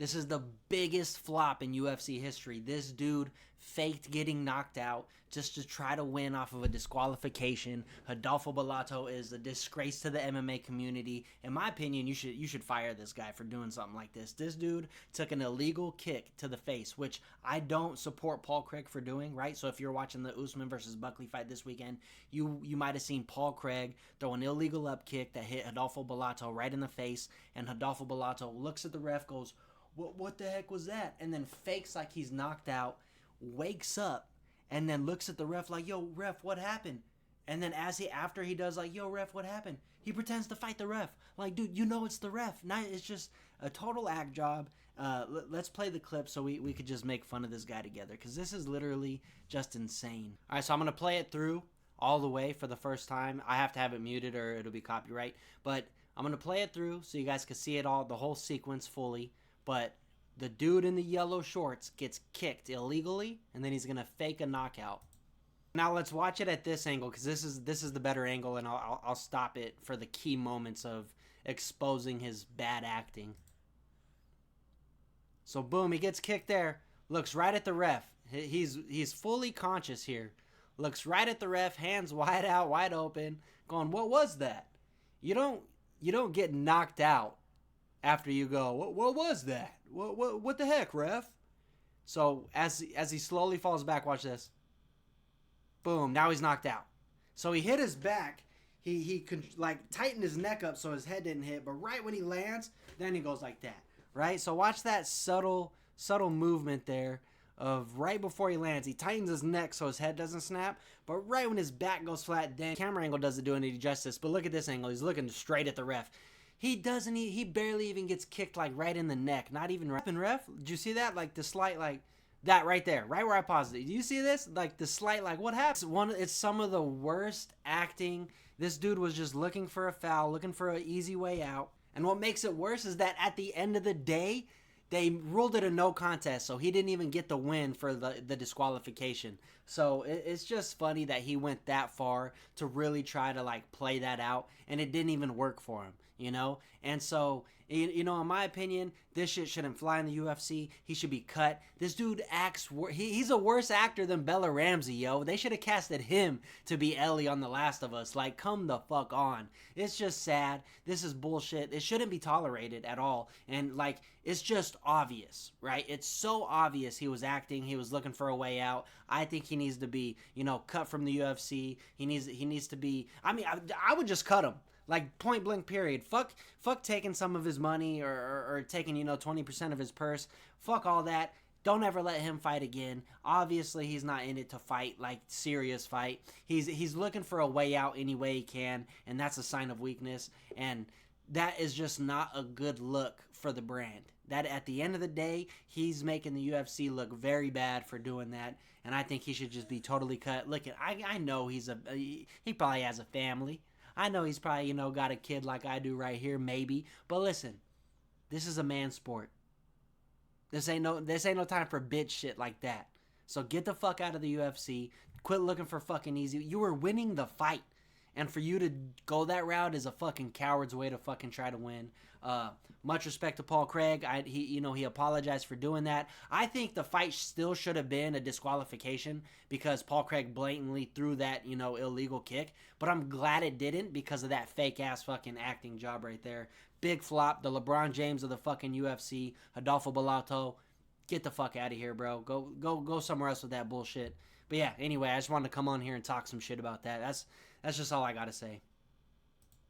This is the biggest flop in UFC history. This dude faked getting knocked out just to try to win off of a disqualification. Rodolfo Bellato is a disgrace to the MMA community. In my opinion, you should fire this guy for doing something like this. This dude took an illegal kick to the face, which I don't support Paul Craig for doing, right? So if you're watching the Usman versus Buckley fight this weekend, you might have seen Paul Craig throw an illegal up kick that hit Rodolfo Bellato right in the face, and Rodolfo Bellato looks at the ref, goes, what the heck was that? And then fakes like he's knocked out, wakes up, and then looks at the ref like, yo, ref, what happened? And then after he does like, yo, ref, what happened? He pretends to fight the ref. Like, dude, you know it's the ref. Now it's just a total act job. Let's play the clip so we could just make fun of this guy together, because this is literally just insane. All right, so I'm going to play it through all the way for the first time. I have to have it muted or it'll be copyright. But I'm going to play it through so you guys can see it all, the whole sequence fully. But the dude in the yellow shorts gets kicked illegally, and then he's going to fake a knockout. Now let's watch it at this angle, because this is the better angle, and I'll stop it for the key moments of exposing his bad acting. So boom, he gets kicked there. Looks right at the ref. He's fully conscious here. Looks right at the ref, hands wide out, wide open, going, "What was that?" You don't get knocked out after you go, what was that? What the heck, ref? So as he slowly falls back, watch this. Boom, now he's knocked out. So he hit his back. He could like tighten his neck up so his head didn't hit, but right when he lands, then he goes like that, right? So watch that subtle movement there of right before he lands. He tightens his neck so his head doesn't snap, but right when his back goes flat, then camera angle doesn't do any justice. But look at this angle. He's looking straight at the ref. He barely even gets kicked like right in the neck. Not even ref. Did you see that? Like the slight, like that right there, right where I paused it. Do you see this? Like the slight, like what happened? It's some of the worst acting. This dude was just looking for a foul, looking for an easy way out. And what makes it worse is that at the end of the day, they ruled it a no contest, so he didn't even get the win for the disqualification. So it's just funny that he went that far to really try to like play that out, and it didn't even work for him, you know? And so, you know, in my opinion, this shit shouldn't fly in the UFC. He should be cut. This dude acts, he's a worse actor than Bella Ramsey, yo. They should have casted him to be Ellie on The Last of Us. Like, come the fuck on. It's just sad. This is bullshit. It shouldn't be tolerated at all. And, like, it's just obvious, right? It's so obvious he was acting. He was looking for a way out. I think he needs to be, you know, cut from the UFC. He needs to be, I mean, I would just cut him. Like, point blank period. Fuck taking some of his money or taking, you know, 20% of his purse. Fuck all that. Don't ever let him fight again. Obviously, he's not in it to fight, like, serious fight. He's looking for a way out any way he can, and that's a sign of weakness. And that is just not a good look for the brand. That at the end of the day, he's making the UFC look very bad for doing that, and I think he should just be totally cut. Look, I know he probably has a family. I know he's probably, you know, got a kid like I do right here, maybe. But listen, this is a man sport. This ain't no time for bitch shit like that. So get the fuck out of the UFC. Quit looking for fucking easy. You were winning the fight. And for you to go that route is a fucking coward's way to fucking try to win. Much respect to Paul Craig. He apologized for doing that. I think the fight still should have been a disqualification because Paul Craig blatantly threw that, you know, illegal kick. But I'm glad it didn't because of that fake ass fucking acting job right there. Big flop. The LeBron James of the fucking UFC. Rodolfo Bellato. Get the fuck out of here, bro. Go somewhere else with that bullshit. But yeah, anyway, I just wanted to come on here and talk some shit about that. That's just all I gotta say.